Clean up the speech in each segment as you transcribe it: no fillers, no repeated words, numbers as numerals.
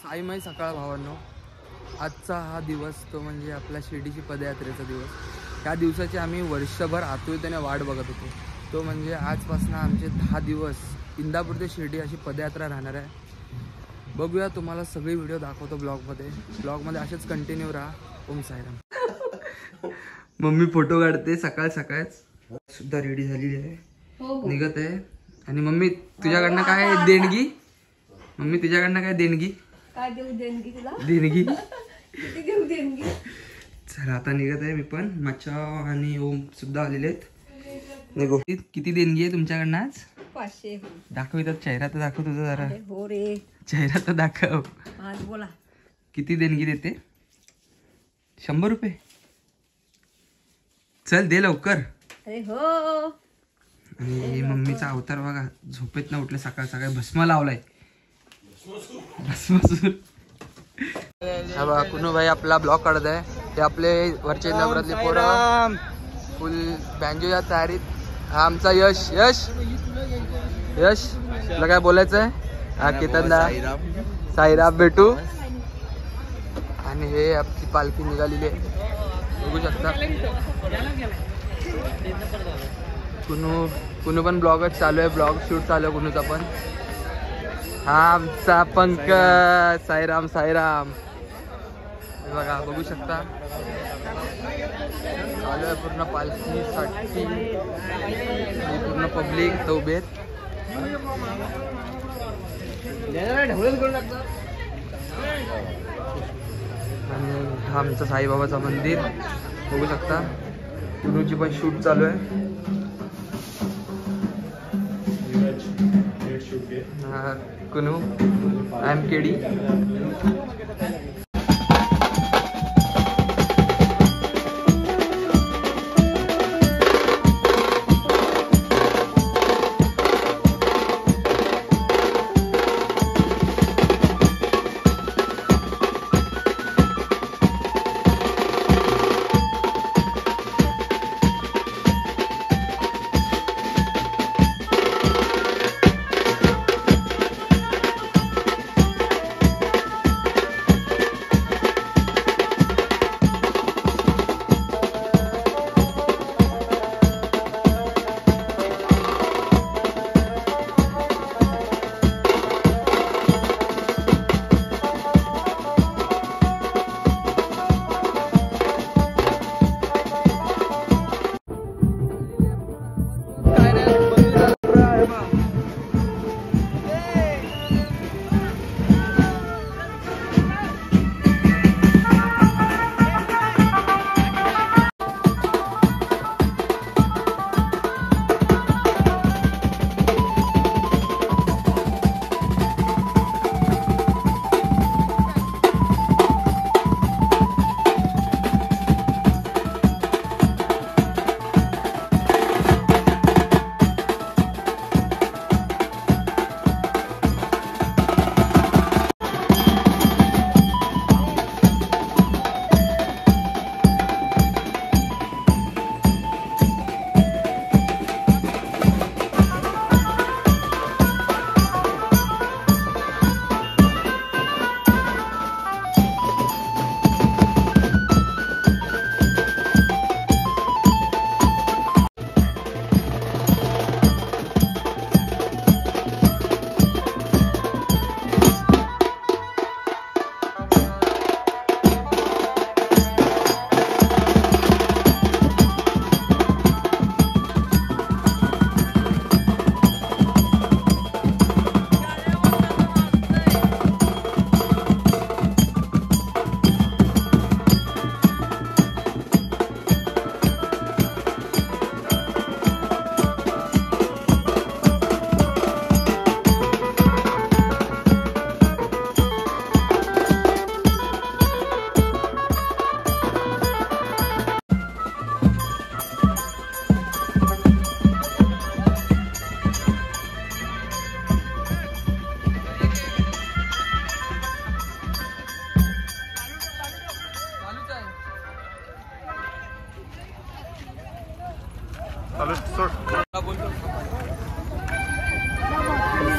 साईमाई सकाळ भावांनो, आजचा हा दिवस तो म्हणजे आपल्या शिर्डीची पदयात्रेचा दिवस. त्या दिवसाची आम्ही वर्षभर आतुरतेने वाट बघत होतो. तो म्हणजे आजपासून आमचे 10 दिवस इंदापूर ते शिर्डी अशी पदयात्रा राहणार आहे. बघूया, तुम्हाला सगळी व्हिडिओ दाखवतो ब्लॉगमध्ये असेच कंटिन्यू राहा. ओम साईराम. मम्मी फोटो काढते सकाळ सकाळच, सुद्धा रेडी झालेली आहे, निघत आहे. आणि मम्मी तुझ्याकडनं काय देणगी? मम्मी तुझ्याकडनं काय देणगी? काय देऊ देणगी तुला? देणगी किती देऊ देणगी? चला आता निघत आहे. मी पण, मच्छा आणि ओम सुद्धा आलेले आहेत. निघो. किती देणगी आहे तुमच्याकडनं आज? 500. दाखवितात चेहरा तर दाखव तुझा जरा. हो रे, चेहरा तर दाखव. आज बोला किती देणगी देते? 100 रुपये. चल दे लवकर. अरे हो. आणि मम्मीचा अवतार बघा, झोपेत न उठले सकाळ सकाळी भस्म लावलाय. भस्मासूर. हा बघा कुनू भाई आपला ब्लॉग काढत आहे. ते आपले वरचे नवरातले पोरं फुल बँजोच्या तयारीत. हा आमचा यश. यश यश तुला काय बोलायचं आहे? हा केतनदा, साईराम भेटू. आणि हे आपली पालखी निघालेली आहे, बघू शकता. कुनू पण ब्लॉगच चालू आहे, ब्लॉग शूट चालू आहे कुनूचा पण. हा आमचा पंकज. साईराम साईराम. बघा बघू शकता, चालू आहे पूर्ण पालखीसाठी. पूर्ण पब्लिक तो उभे आहेत. आणि हा आमचं साईबाबाचं मंदिर बघू शकता. कुनूची पण शूट चालू आहे. कुनू आय एम केडी.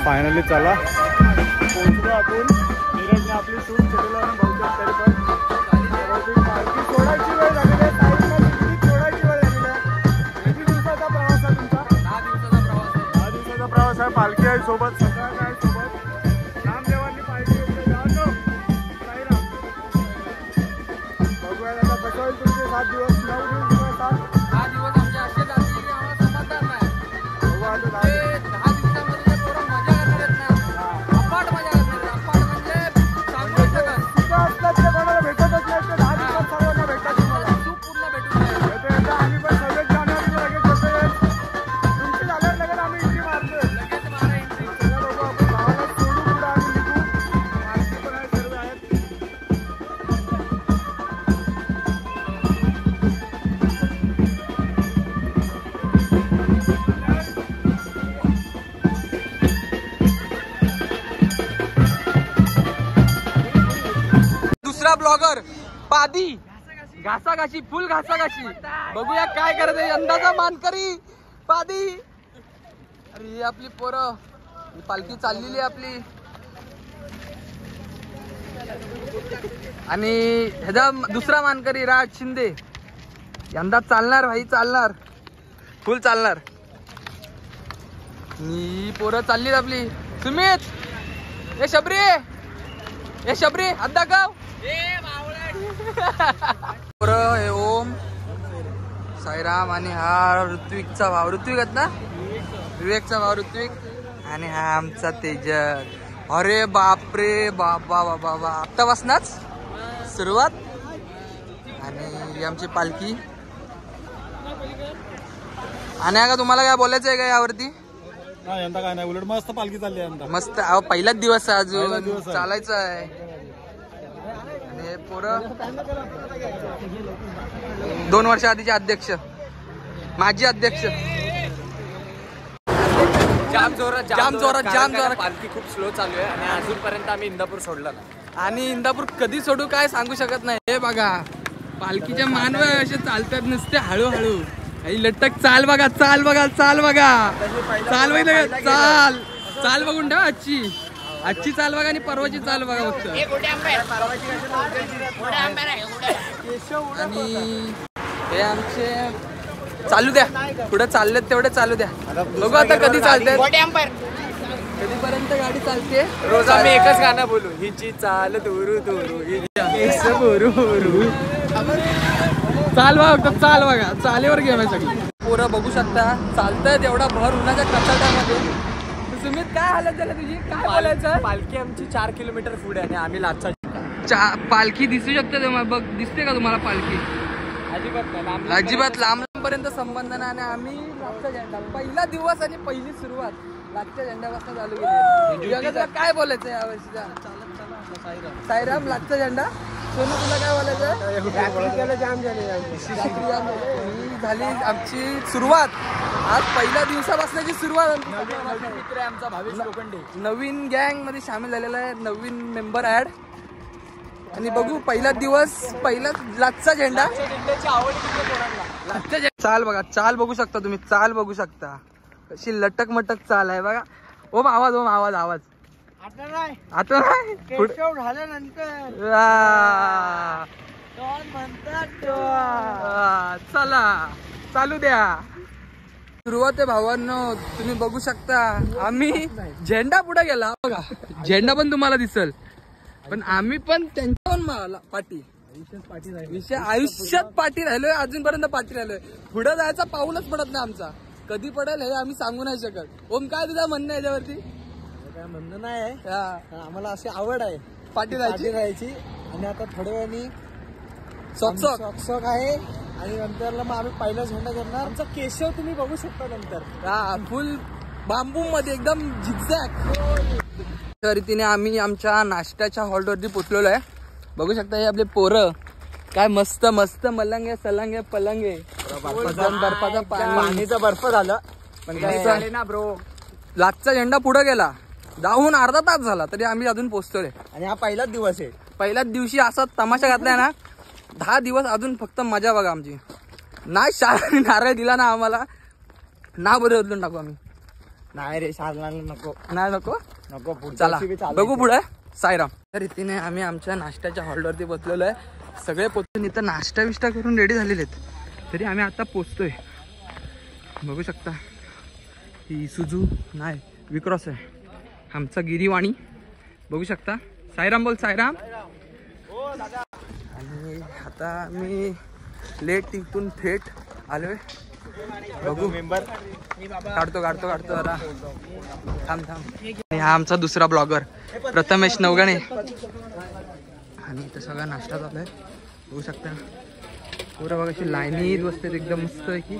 फायनली चला पोहोचलो आपण. आपली शूट केलेलं आहे बहुतेक तरी पण पालखी सोडायची वेळ झालेली आहे. साईडला सोडायची वेळ झालेली आहे. किती दिवसाचा प्रवास आहे तुमचा? 10 दिवसाचा प्रवास आहे. 10 दिवसाचा प्रवास आहे. पालखी आहे सोबत, सगळं काय सोबत. रामदेवांनी पालखी घेतली. जातो साईराम. बघूया आता कसं होईल तुमचे 7 दिवस, 9 दिवस किंवा 7. 10 दिवस आमचे असे जातील की आम्हाला समाधान नाही. बघू आता 10 ते 10 दिवसामध्ये जे पोरं मजा करणार आहेत ना, अफाट मजा करणार आहेत. अफाट म्हणजे सांगू नाही शकत. तिथं असतात ते कोणाला भेटतच नाही. ते 10 दिवसात सर्वांना भेटतात तुम्हाला. तूप पूर्ण भेटून जाईल. येतो येतो आम्ही पण 26 जानेवारीला लगेच येतोय. तुमची झाल्यावर लगेच आम्ही इंट्री मारतोय. लगेच मारा entry. चला बघू आपण गावाला सोडू पुढं आणि निघू. पालखी पण आहे, सर्व आहेत. दुसरा ब्लॉगर पादी घासाघाशी, फुल घासाघाशी. बघूया काय करत आहे यंदाचा मानकरी पादी. अरे ही आपली पोरं, ही पालखी चाललेली आहे आपली. आणि ह्याचा दुसरा मानकरी राज शिंदे. यंदा चालणार भाई, चालणार, फुल चालणार. ही पोरं चालली आपली. सुमित, ए शबरी, ए शबरी अद्दा गाव. हे ओम, साईराम आणि हा ऋत्विकचा भाव. ऋत्विक आहेत ना, विवेकचा भाव ऋत्विक. आणि हा आमचा तेजस. अरे बापरे, बाबा बाबा बाबा, आत्तापासूनच सुरुवात. आणि ही आमची पालखी. आणि का तुम्हाला काय बोलायचं आहे का यावरती? नाही यंदा काय नाही, उलट मस्त पालखी चालली आहे यंदा. मस्त. अहो पहिलाच दिवस आहे, पहिलाच अजून दिवस आहे. चालायचं आहे. आणि हे पोरं 2 वर्ष आधीचे अध्यक्ष, माजी अध्यक्ष. जाम जोरात पालखी खूप स्लो चालू आहे आणि अजूनपर्यंत आम्ही इंदापूर सोडला नाही. आणि इंदापूर कधी सोडू काय सांगू शकत नाही. हे बघा पालखीच्या मानव असे चालतात नुसते हळूहळू. ही लटक चाल बघा, चाल बघा, चाल बघा, चाल बघा, चाल चाल बघून ठेवा. आजची चाल बघा आणि परवाची चाल बघा फक्त. आणि हे आमचे चालू द्या, पुढे चाललेत तेवढे चालू द्या. बघू आता कधी चालते, कधीपर्यंत गाडी चालते. रोज आम्ही एकच गाणं बोलू, हिची चाल दुरू दुरू, केस बोरू बोरू. चाल बघा फक्त, चाल बघा, चालीवर गेम आहे सगळी. पोरं बघू शकता चालतंय तेवढा भर उन्हाच्या कचाट्यामध्ये. सुमित काय हालत झालं तुझी, काय बोलायचं? पालखी आमची 4 किलोमीटर पुढे आणि आम्ही लाचा. पालखी दिसू शकते तुम्हाला, बघ दिसते का तुम्हाला पालखी? अजिबात लांब पर्यंत संबंध नाही. आणि आम्ही लाटचा झेंडा, पहिला दिवस आणि पहिली सुरुवात लाटच्या झेंड्यापासून चालू केली. जगातला काय बोलायचं या वर्षीचा? साईराम लाटचा झेंडा. सोनू तुला काय बोलायचं? झाली आमची सुरुवात. आज पहिल्या दिवसापासूनची सुरुवात. मित्र आहे आमचा भावेश लोखंडे, नवीन गँग मध्ये सामील झालेला आहे, नवीन मेंबर ऍड. आणि बघू पहिला दिवस, पहिला लाटचा झेंडा. लाटचा झेंडा चाल बघा, चाल बघू शकता तुम्ही, चाल बघू शकता कशी लटक मटक चाल आहे बघा. ओम आवाज, ओम आवाज, आवाज आता नाही झाल्यानंतर चला चालू द्या. सुरुवात आहे भावांनो, तुम्ही बघू शकता. आम्ही झेंडा पुढे गेला बघा, झेंडा पण तुम्हाला दिसल. पण आम्ही पण त्यांच्या पण पाठी आयुष्यात पाठी राहिलोय, अजूनपर्यंत पाठी राहिलोय. पुढे जायचा पाऊलच पडत नाही आमचा. कधी पडेल हे आम्ही सांगू नाही शकत. ओम काय तुझं म्हणणं आहे याच्यावरती? काय म्हणणं नाही आहे, आम्हाला अशी आवड आहे पाठी राहायची. आणि आता थोड्या वेळाने सॉक आहे. आणि नंतरला मग आम्ही पहिला झेंडा करणार. आमचा केशव तुम्ही बघू शकता नंतर. फुल बांबू मध्ये एकदम झिगझॅग. त्या रीतीने आम्ही आमच्या नाश्त्याच्या हॉलवरती पोचलेलो आहे. बघू शकता हे आपले पोरं काय मस्त मस्त मलंगे सलंगे पलंगे. बर्फाचा पाणीचा बर्फ झालं पण काय ना ब्रो. लाटचा झेंडा पुढे गेला, जाऊन अर्धा तास झाला तरी आम्ही अजून पोहोचतोय. आणि हा पहिलाच दिवस आहे. पहिल्याच दिवशी असा तमाशा घातलाय ना. 10 दिवस अजून फक्त मजा बघा आमची. नाही शाळा नारळ दिला ना आम्हाला, ना बरं बदलून टाकू आम्ही. नाही रे, शाळा नको, नाही नको नको. चला बघू पुढे. साईराम. तर इथे आम्ही आमच्या नाश्त्याच्या हॉलवरती बसलेलो आहे. सगळे पोचून इथं नाश्ता विष्टा करून रेडी झालेले आहेत. तरी आम्ही आता पोचतोय. बघू शकता ही सुजू नाही विक्रॉस आहे आमचा गिरीवाणी. बघू शकता. साईराम बोल साईराम. आणि आता मी लेट तिथून थेट आलोय. बघू काढतो जरा थांब. आणि हा आमचा दुसरा ब्लॉगर प्रथमेश नवगणे. आणि इथं सगळा नाश्ता चालू आहे. बघू शकता पुरा बघा अशी लाईनीत बसतात एकदम मस्त आहे की.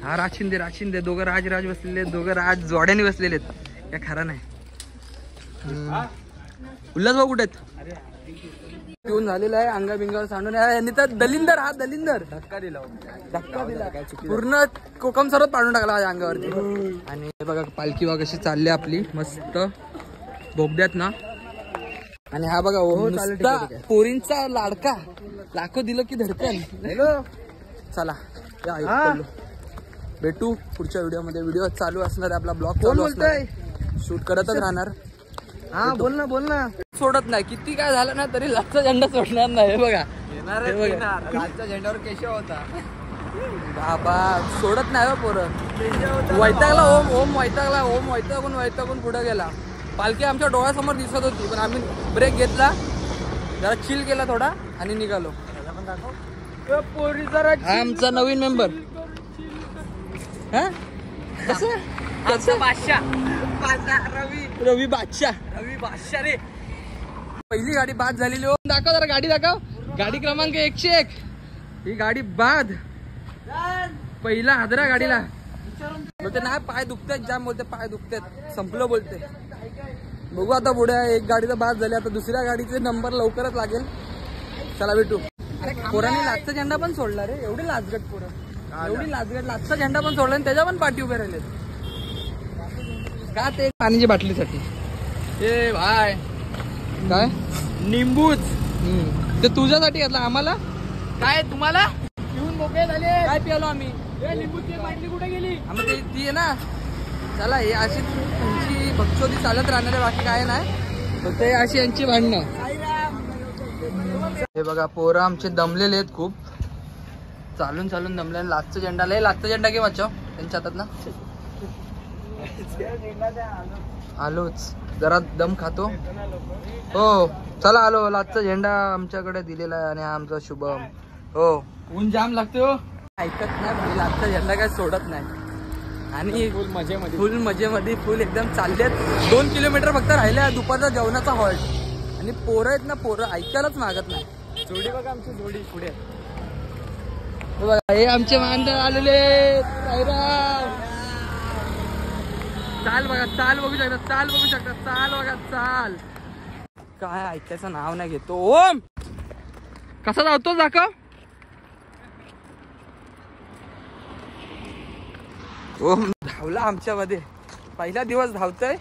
हा राज शिंदे दोघं राज बसलेले आहेत. दोघं राज जोड्याने बसलेले आहेत. काय खरं नाही. उल्हास भाऊ कुठे आहेत. पिऊन झालेला आहे. अंगा बिंगावर सांडून यांनी तर दलिंदर धक्का दिला पूर्ण कोकम सरत पाडून टाकला माझ्या अंगावरती. आणि हे बघा पालखी बघा कशी चालली आपली मस्त बोगद्यात ना. आणि हा बघा नुसता पोरींचा लाडका लाखो दिलं की धडकन. चला भेटू पुढच्या व्हिडिओ मध्ये. व्हिडिओ चालू असणार आपला ब्लॉग चालू असणार. शूट करतच राहणार. हा बोल ना सोडत नाही. किती काय झालं ना तरी लाचचा झेंडा सोडणार नाही. हे बघा लालच्या झेंड्यावर केशव होता. बाबा सोडत नाही हो पोरं. वैतागला ओम वैतागून पुढे गेला. पालखी आमच्या डोळ्यासमोर दिसत होती पण आम्ही ब्रेक घेतला जरा चिल केला थोडा आणि निघालो. हा आमचा नवीन मेंबर. रवी बादशाह रे. पहिली गाडी बाद झालेली. दाखव जरा गाडी दाखव. गाडी क्रमांक 101. ही गाडी बाद. पहिला हादरा गाडीला. बोलते नाही पाय दुखतात जाम. बोलते पाय दुखतात संपलं बोलते. बघू आता पुढे एक गाडी तर बाद झाली. आता दुसऱ्या गाडीचे नंबर लवकरच लागेल. चला भेटू. पोरांनी लाचचा झेंडा पण सोडला रे. एवढी लाचगट पोरं. एवढी लाचगट लाचचा झेंडा पण सोडला आणि त्याच्या पण पाठी उभे राहिले का ते पाण्याची बाटलीसाठी. ए भाय काय निंबूच ते तुझ्यासाठी घेतला. आम्हाला काय तुम्हाला पिऊन मोकळे झाले. काय पियालो आम्ही. लिंबूची बाटली कुठे गेली. आम्ही ती आहे ना. चला हे अशी तुमची भक्षोदी चालत राहणार आहे. बाकी काय नाही फक्त अशी यांची भांडणं. हे बघा पोरं आमचे दमलेले आहेत खूप. चालून दमले. लाचचा झेंडा लय. लाचचा झेंडा घे वाचव त्यांच्या हातात ना. आलोच जरा दम खातो. हो चला आलो. लाचचा झेंडा आमच्याकडे दिलेला आहे आणि आमचा शुभम. हो ऊन जाम लागतो. ऐकत नाही लाचचा झेंडा काय सोडत नाही. आणि फुल मजेमध्ये फुल एकदम चाललेत. 2 किलोमीटर फक्त राहिले दुपारचा जेवणाचा हॉल्ट. आणि पोरं आहेत ना पोरं ऐकायलाच मागत नाही. जोडी बघा आमची जोडी पुढे. हे आमचे मांडळ आलेले. चाल बघा चाल बघू शकता. चाल बघा चाल. काय ऐकायचं नाव नाही घेतो. ओम कसा धावतो दाखव. ओम धावला आमच्यामध्ये. पहिला दिवस धावतोय.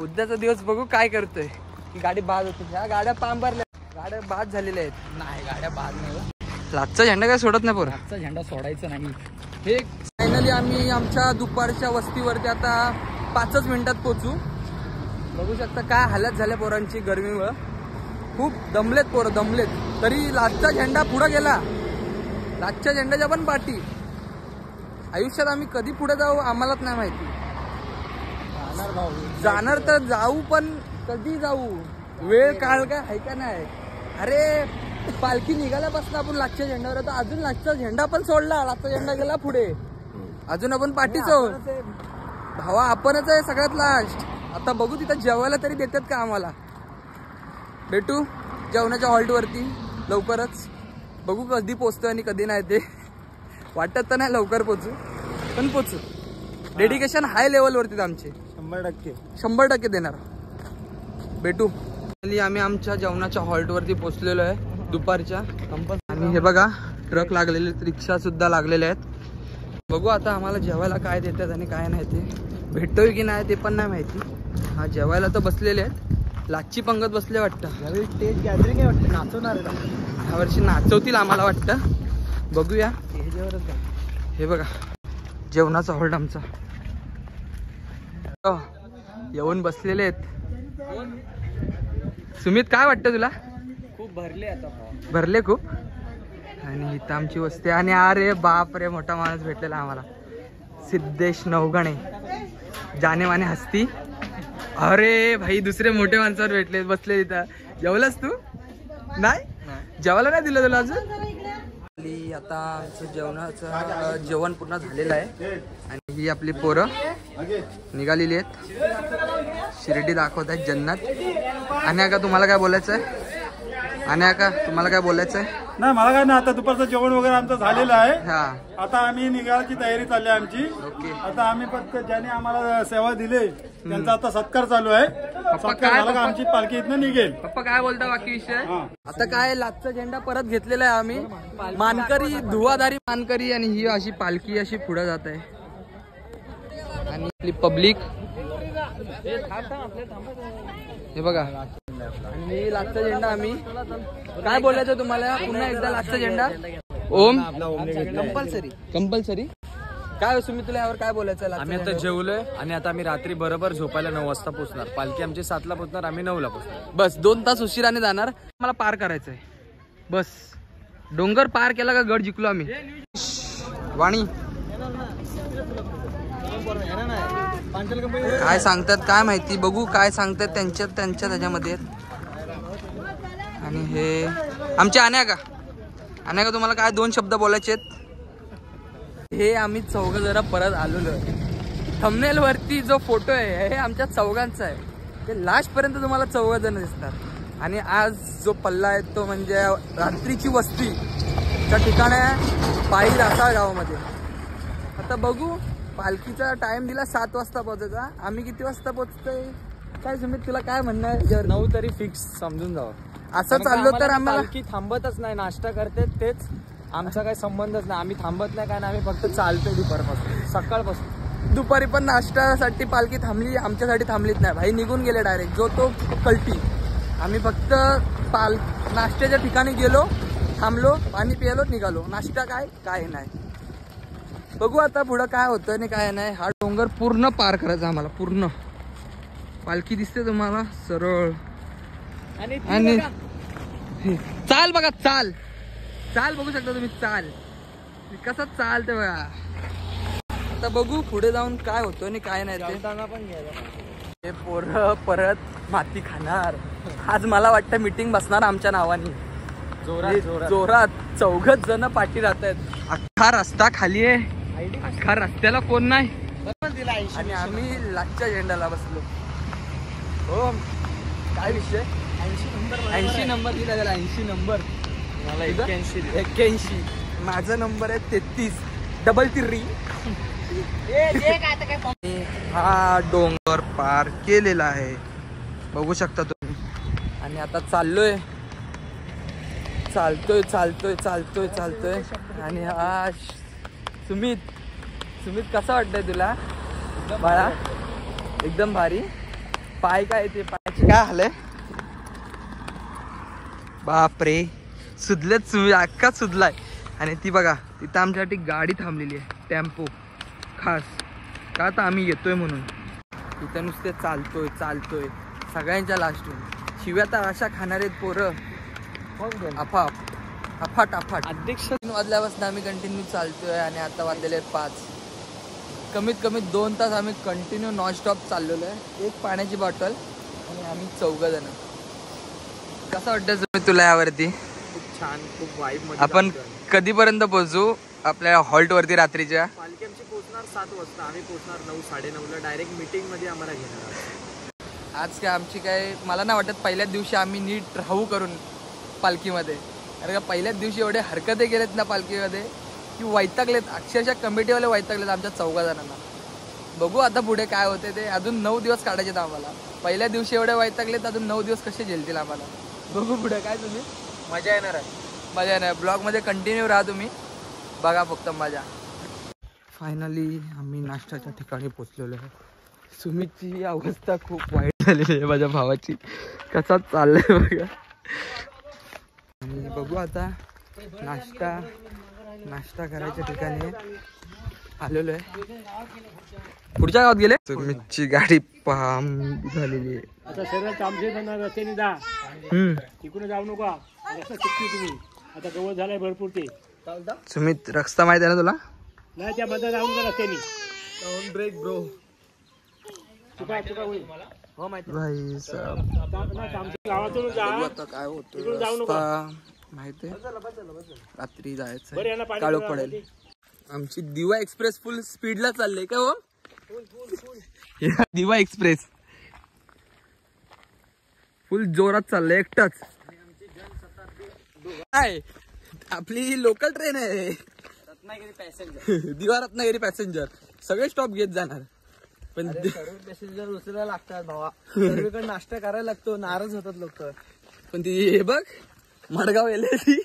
उद्याचा दिवस बघू काय करतोय. ही गाडी बाद होती. ह्या गाड्या पांबरल्या. गाड्या बाद झालेल्या आहेत. नाही गाड्या बाद नाही. लाचचा झेंडा काय सोडत नाही. पोरं लाचचा झेंडा सोडायचा नाही. हे फायनली आम्ही आमच्या दुपारच्या वस्तीवरती आता 5च मिनिटात पोहोचू. बघू शकता काय हालत झाल्या पोरांची गरमीमुळं. खूप दमलेत पोरं दमलेत. तरी लाचचा झेंडा पुढे गेला. लाचच्या झेंड्याच्या पण पाठी. आयुष्यात आम्ही कधी पुढे जाऊ आम्हालाच नाही माहिती. जाणार तर जाऊ पण कधी जाऊ. वेळ काळ काय आहे का नाही. अरे पालखी निघाल्यापासून आपण लाचच्या झेंड्यावर आता अजून लाचचा झेंडा पण सोडला. लाचचा झेंडा गेला पुढे. अजून आपण पाठीच भावा आपणच आहे सगळ्यात लास्ट. आता बघू तिथं जेवायला तरी देतात का आम्हाला. भेटू जेवणाच्या हॉल्टवरती लवकरच. बघू कधी पोचतो आणि कधी नाही ते. वाटत तर नाही लवकर पोचू पण पोचू. डेडिकेशन हाय लेवलवरती आमचे 100% देणार. भेटू. आम्ही आमच्या जेवणाच्या हॉल्टवरती पोचलेलो आहे दुपारच्या. आणि हे बघा ट्रक लागलेले रिक्षा सुद्धा लागलेले आहेत. बघू आता आम्हाला जेवायला काय देतात आणि काय नाही ते. भेटतोय की नाही ते पण नाही माहिती. हा जेवायला तर बसलेले आहेत. लाचची पंगत बसले वाटतं. यावेळी स्टेज गॅदरिंग आहे वाटतं. नाचवणार ह्या वर्षी नाचवतील आम्हाला वाटतं. बघूया. हे बघा जेवणाचा हॉल्ट आमचा. येऊन बसलेले आहेत. सुमित काय वाटतं तुला? खूप भरले आता भरले खूप. आणि इथं आमची वस्ती. आणि अरे बाप रे, मोठा माणूस भेटलेला आम्हाला, सिद्धेश नवगणे, जाने माने हस्ती. अरे भाई, दुसरे मोठे माणसावर भेटले, बसले तिथं. जेवलास तू? नाही जेवायला नाही दिलं तुला अजून? आता आमचं जेवणाचं जेवण पूर्ण झालेलं आहे. आणि ही आपली पोरं निघालेली आहेत, शिर्डी दाखवत आहेत, जन्नत. आणि का तुम्हाला काय बोलायचं आहे? आणि का तुम्हाला काय बोलायचं आहे? नाही मला काय नाही, आता दुपारचं जेवण वगैरे आमचं झालेलं आहे. हा, आता आम्ही निघायची तयारी चालली आहे आमची. ओके. आता आम्ही फक्त ज्याने आम्हाला सेवा दिली त्यांचा आता सत्कार चालू आहे. सत्कार झाला का आमची पालखी इथनं निघेल. पप्पा काय बोलता बाकी विषय? हा. आता काय लाचचा झेंडा परत घेतलेला आहे आम्ही, मानकरी, धुवाधारी मानकरी. आणि ही अशी पालखी अशी पुढे जात आहे. आणि आपली पब्लिक हे बघा. आणि लाचचा झेंडा आम्ही काय बोलायचं तुम्हाला पुन्हा एकदा? लाचचा झेंडा ओम कंपल्सरी. काय सुमित तुला यावर काय बोलायचं? आम्ही आता जेवलोय आणि आता आम्ही रात्री बरोबर झोपायला 9 वाजता पोहोचणार. पालखी आमची 7ला पोहोचणार, आम्ही 9ला पोहोचणार. बस 2 तास उशिराने जाणार. मला पार करायचंय बस. डोंगर पार केला का गड जिंकलो आम्ही. वाणी काय सांगतात काय माहिती, बघू काय सांगतात त्यांच्या त्याच्यामध्ये. आणि हे आमचे आण्या का तुम्हाला काय 2 शब्द बोलायचे आहेत? हे आम्ही 4 जरा परत आलेलो. थंबनेल वरती जो फोटो आहे हे आमच्या 4 आहे. ते लास्ट पर्यंत तुम्हाला 4 जण दिसणार. आणि आज जो पल्ला आहे तो म्हणजे रात्रीची वस्ती त्या ठिकाण आहे पायी रासाळ गावामध्ये. आता बघू, पालखीचा टाइम दिला 7 वाजता पोहोचायचा. आम्ही किती वाजता पोहोचतोय काय सुमित तुला काय म्हणणं आहे? 9 तरी फिक्स समजून जावं. असं चाललो तर आम्हाला पालखी थांबतच नाही, नाश्ता करते तेच. आमचा काही संबंधच नाही, आम्ही थांबत नाही, कारण आम्ही फक्त चालतोय दुपारपासून, सकाळपासून. दुपारी पण नाश्त्यासाठी पालखी थांबली, आमच्यासाठी थांबलीच नाही भाई. निघून गेले डायरेक्ट, जो तो कल्टी. आम्ही फक्त नाश्त्याच्या ठिकाणी गेलो, थांबलो, पाणी प्यायलो, निघालो. नाश्ता काय नाही. बघू आता पुढं काय होतं आणि काय नाही. हा डोंगर पूर्ण पार करायचा आम्हाला, पूर्ण. पालखी दिसते तुम्हाला सरळ. आणि चाल बघा, चाल बघू शकता तुम्ही, चाल कसं चालते बघा. आता बघू पुढे जाऊन काय होतं आणि काय नाही ते. हे पोरं परत माती खाणार. आज मला वाटतं मीटिंग बसणार आमच्या नावाने जोरात. 4 जण पाठी राहत आहेत. अख्खा रस्ता खाली आहे, अख्खा रस्त्याला कोण नाही. आणि आम्ही लाचच्या झेंड्याला बसलो. हो काय विषय? 80 नंबर दिला त्याला. 80 नंबर. मला 81. माझा नंबर आहे 33 33. हा डोंगर पार केलेला आहे, बघू शकता तुम्ही. आणि आता चालतोय. आणि हा सुमित कसा वाटतंय तुला बाळा? एकदम भारी. पाय काय ते पायाचे काय हाल आहे? बापरे, सुधलेच, अख्खा सुधलाय. आणि ती बघा तिथं आमच्यासाठी गाडी थांबलेली आहे, टेम्पो खास. का तर आम्ही येतोय म्हणून. तिथं नुसते चालतोय सगळ्यांच्या लास्टून. शिव्या तर अशा खाणार आहेत पोरं अफाट. अध्यक्ष 3 वाजल्यापासून आम्ही कंटिन्यू चालतोय. आणि आता वाजलेले आहेत 5. कमीत कमी 2 तास आम्ही कंटिन्यू नॉनस्टॉप चाललेलो आहे. 1 पाण्याची बॉटल आणि आम्ही 4 जण. कसं वाटतं तुला यावरती? खूप छान, खूप वाईब मध्ये. आपण कधीपर्यंत पोहोचू आपल्या हॉल्ट वरती रात्रीच्या? पालखी आमची पोहोचणार 7 वाजता, आम्ही पोहोचणार 9 साडेनऊला. डायरेक्ट मीटिंग मध्ये आम्हाला घेणार. आज काय आमची काय, मला नाही वाटत पहिल्याच दिवशी आम्ही नीट राहू करून पालखीमध्ये. कारण का पहिल्याच दिवशी एवढे हरकते गेलेत ना पालखीमध्ये की वैतागलेत, अक्षरशः कमिटीवाले वैतागलेत आमच्या 4 जणांना. बघू आता पुढे काय होते ते. अजून 9 दिवस काढायचे आम्हाला. पहिल्या दिवशी एवढे वैतागलेत, अजून 9 दिवस कसे झेलतील आम्हाला. बघू पुढे काय. तुम्ही मजा येणार आहे. मजा नाही. ब्लॉगमध्ये कंटिन्यू राहा तुम्ही, बघा फक्त मजा. फायनली आम्ही नाश्त्याच्या ठिकाणी पोचलेलो आहे. सुमितची अवस्था खूप वाईट झालेली आहे, माझ्या भावाची. कसा चाललाय बघा. आणि बघू आता नाश्ता करायच्या ठिकाणी आलेलो आहे. पुढच्या गावात गेले. सुमितची गाडी पाम झालेली आहे. आता सरळ तामशेर रस्त्याने जा, तिकडून जाऊ नका, रस्ता चुकती तुम्ही. आता गवत झालाय भरपूर ते. सुमित रस्ता माहिती आहे ना तुला? नाही त्या बद्दल जाऊ नका रस्त्याने. Brake bro. चुका होईल. हो माहिती. भाई साहब गावातून जा, आता काय होतं तिकडून जाऊ नका. रस्ता माहिती आहे? रात्री बरं जायचं यांना पाणी काळोख पुरवा. पडेल. आमची दिवा एक्सप्रेस फुल स्पीडला चालले का हो? दिवा एक्सप्रेस फुल जोरात चाललंय एकटाच. काय आपली लोकल ट्रेन आहे. रत्नागिरी पॅसेंजर. दिवा रत्नागिरी पॅसेंजर सगळे स्टॉप घेत जाणार. पण सर्व पॅसेंजर उचलायला लागतात भावा. सर्वीकडे नाश्ता करायला लागतो. नाराज होतात लोक. पण ती हे बघ मडगाव एलएसी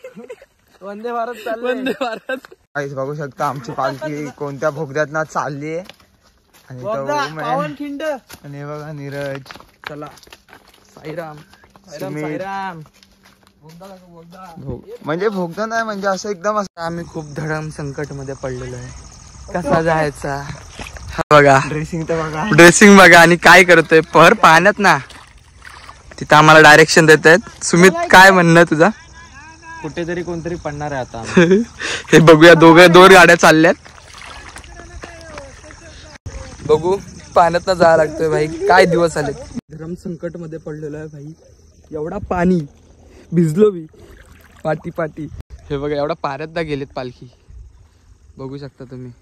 वंदे भारत चाललंय. वंदे भारत. काहीच बघू शकता आमची पालखी कोणत्या भोगद्यात ना चालली आहे. आणि तो ओम आहे. पावनखिंड. आणि हे बघा नीरज, चला साईराम. सुमित. साईराम. म्हणजे भोगदा नाही म्हणजे असं एकदम असं. आम्ही खूप धडम संकट मध्ये पडलेलो आहे. कसा जायचा हा बघा. ड्रेसिंग तर बघा. ड्रेसिंग बघा आणि काय करतोय पर पाहण्यात ना. तिथं आम्हाला डायरेक्शन देत आहेत. सुमित काय म्हणणं तुझा? कुठेतरी कोणतरी पडणार आहे आता. हे बघूया दोन गाड्या चालल्यात. बघू पाण्यात जायला लागतोय भाई. काय दिवस आले. धरम संकट मध्ये पडलेलो आहे भाई. एवढा पाणी भिजलो मी पाटी पाटी. हे बघा एवढा पाण्यात गेलेत पालखी. बघू शकता तुम्ही.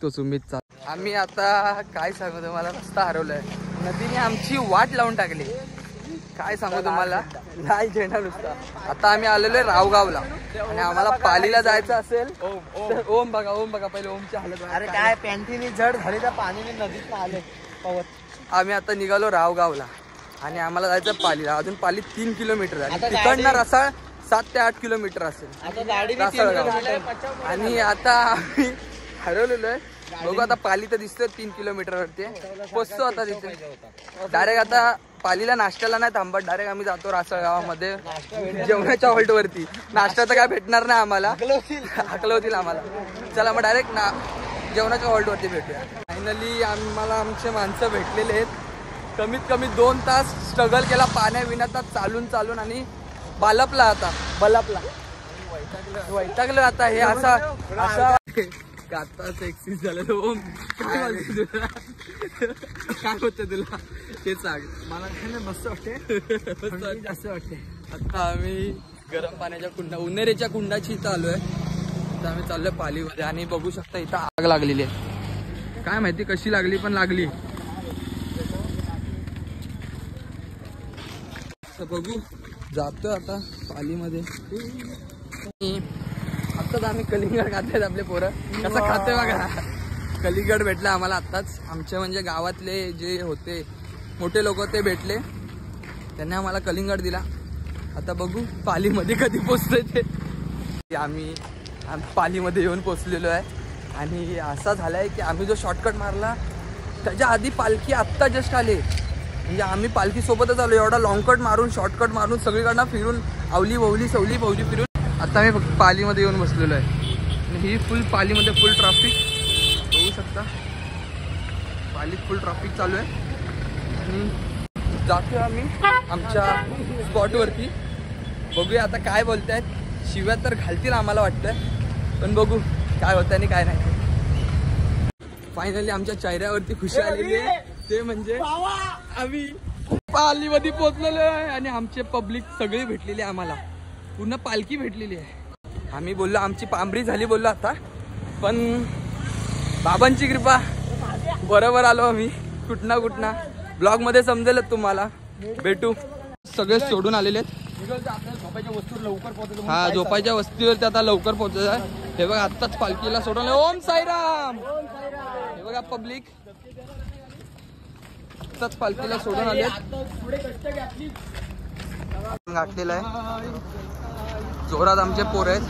तो सुमितचा. आम्ही आता काय सांगू तुम्हाला रस्ता हरवलाय. नदीने आमची वाट लावून टाकली. काय सांगू तुम्हाला. नाही घेणार नुसता. आता आम्ही आलेलो आहे रावगावला आणि आम्हाला पालीला जायचं असेल तर ओम बघा पहिले ओमची हालत बघा. अरे काय पॅन्टीनी जड झाली त्या पाणीने नदीत आले पवत. आम्ही आता निघालो रावगावला आणि आम्हाला जायचं पालीला. अजून पाली 3 किलोमीटर आहे. तिकडनं रसाळ 7 ते 8 किलोमीटर असेल रासळगाव. आणि आता आम्ही हरवलेलो आहे. बघू आता पाली तर दिसतोय 3 किलोमीटर वरती. पोचतो आता तिथे. डायरेक्ट आता पालीला नाश्त्याला नाही थांबत. डायरेक्ट आम्ही जातो रासळगावामध्ये जेवणाच्या हॉल्ट वरती. नाश्ता तर काय भेटणार नाही आम्हाला. हकलवतील आम्हाला. चला मग डायरेक्ट जेवणाच्या हॉल्ट वरती भेटूया. फायनली आम्हाला आमचे माणसं भेटलेले आहेत. कमीत कमी 2 तास स्ट्रगल केला पाण्या चालून आणि बालपला आता बलापला वैतागलं आता. हे असा आता सेक्सी झालं. ओम काय म्हणतो तुला? काय होतं तुला ते सांग. मला मस्त वाटते. जास्त वाटते. आता आम्ही गरम पाण्याच्या कुंडा उन्हेरेच्या कुंडाची इथं आलोय. आता आम्ही चाललोय पालीमध्ये आणि बघू शकता इथं आग लागलेली आहे. काय माहिती कशी लागली पण लागली. तर बघू जातोय आता पालीमध्ये. आत्ताच आम्ही कलिंगड खातेत. आपले पोरं कसं खाते बघा. कलिंगड भेटलं आम्हाला आत्ताच. आमचे म्हणजे गावातले जे होते मोठे लोक ते भेटले. त्यांनी आम्हाला कलिंगड दिला. आता बघू पालीमध्ये कधी पोचतोय ते. आम्ही पालीमध्ये येऊन पोचलेलो आहे. आणि असा झाला आहे की आम्ही जो शॉर्टकट मारला त्याच्या आधी पालखी आत्ता जस्ट आले. म्हणजे आम्ही पालखीसोबतच आलो. एवढा लॉंगकट मारून शॉर्टकट मारून सगळीकडनं फिरून आवली ववली सवली भवली फिरून आता मी फक्त पालीमध्ये येऊन बसलेलो आहे. आणि ही फुल पालीमध्ये फुल ट्रॅफिक बघू शकता. पालीत फुल ट्रॅफिक चालू आहे. आणि जातो आम्ही आमच्या स्पॉटवरती. बघूया आता काय बोलतायत. शिव्या तर घालतील आम्हाला वाटतंय. पण बघू काय होतं आणि काय नाही. फायनली आमच्या चेहऱ्यावरती खुशी आलेली आहे. ते म्हणजे आम्ही पालीमध्ये पोहोचलेलो आहे. आणि आमचे पब्लिक सगळी भेटलेली आहे. आम्हाला पूर्ण पालखी भेटलेली आहे. आम्ही बोललो आमची पांबरी झाली बोललो आता. पण बाबांची कृपा बरोबर आलो आम्ही. कुठना ब्लॉगमध्ये समजेलच तुम्हाला. भेटू. सगळे सोडून आलेले आहेत. झोपायच्या वस्तूवर लवकर पोहोचतो. हा झोपायच्या वस्तीवरती आता लवकर पोहोचत आहे. हे बघा आत्ताच पालखीला सोडून. ओम साईराम. हे बघा पब्लिक आत्ताच पालखीला सोडून आले. गाठलेलं आहे जोरात. आमचे पोर आहेत.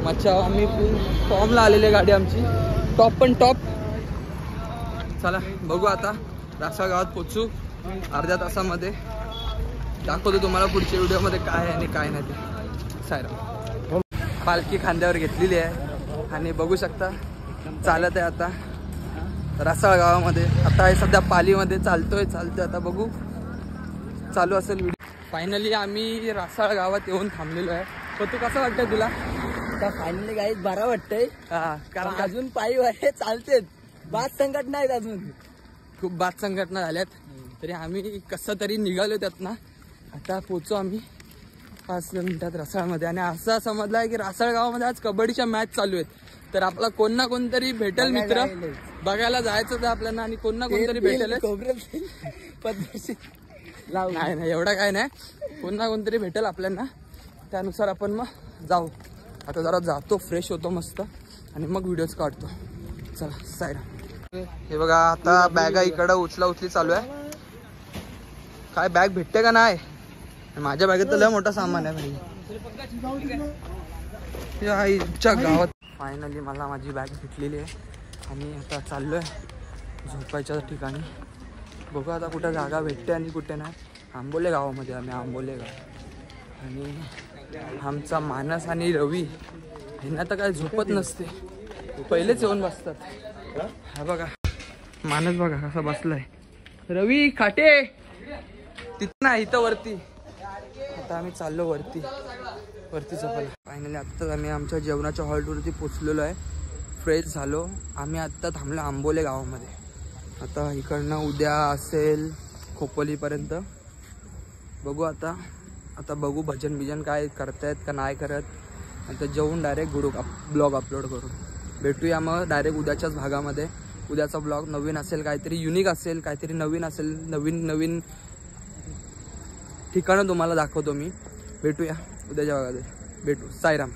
मच्छा आम्ही फुल फॉर्मला आलेली गाडी आमची. टॉप पण टॉप. चला बघू आता रासा गावात पोचू अर्ध्या तासामध्ये. दाखवतो तुम्हाला पुढच्या व्हिडिओमध्ये काय आहे आणि काय नाही ते. सायराम. पालखी खांद्यावर घेतलेली आहे आणि बघू शकता चालत आहे आता रासाळ गावामध्ये. आता आहे सध्या पालीमध्ये चालतोय आता बघू चालू असेल व्हिडिओ. फायनली आम्ही रासाळ गावात येऊन थांबलेलो आहे. तर तू कसं वाटतंय तुला? आता फायनली काही बरं वाटतंय हा, कारण अजून पायी आहे चालतेच, बाद संकट नाहीत अजून. खूप बाद संघटना झाल्यात तरी आम्ही कसं तरी निघालो त्यात ना. आता पोचू आम्ही 5 मिनिटात रासाळमध्ये. आणि असं समजलं आहे की रासाळ गावामध्ये आज कबड्डीच्या मॅच चालू आहेत. तर आपला कोण ना कोणतरी भेटेल मित्र, बघायला जायचं तर आपल्याला आणि कोण ना कोणतरी भेटेल. नाही एवढा काय नाही, कोण ना कोणतरी भेटेल आपल्याला, त्यानुसार आपण मग जाऊ. आता जरा जातो, फ्रेश होतो मस्त आणि मग व्हिडिओज काढतो. चला साईड. हे बघा आता बॅगा इकडं उचली चालू आहे. काय बॅग भेटते का नाही? माझ्या बॅगेत तर लय मोठा सामान आहे भाई. आईच्या गावात फायनली मला माझी बॅग भेटलेली आहे आणि आता चाललो आहे झोपायच्या ठिकाणी. बघू आता कुठं जागा भेटते आणि कुठे नाही. आंबोले गावामध्ये आम्ही, आंबोले गाव. आणि आमचा मानस आणि रवी ह्यांना तर काय झोपत नसते, पहिलेच येऊन बसतात. हा बघा मानस बघा कसा बसलाय. रवी खाटे तिथं नाही, इथं वरती. आता आम्ही चाललो वरती झोपायला. फायनली आत्ताच आम्ही आमच्या जेवणाच्या हॉल्टवरती पोचलेलो आहे. फ्रेश झालो. आम्ही आत्ता थांबलो आंबोले गावामध्ये. आता इकडनं उद्या असेल खोपोलीपर्यंत. बघू आता बघू भजन बिजन काय करतायत का नाही करत. आता जेवून डायरेक्ट ब्लॉग अपलोड करू. भेटूया मग डायरेक्ट उद्याच्याच भागामध्ये. उद्याचा ब्लॉग नवीन असेल, काहीतरी युनिक असेल, काहीतरी नवीन असेल, नवीन ठिकाणं तुम्हाला दाखवतो मी. भेटूया उद्याच्या भागामध्ये. भेटू. साईराम.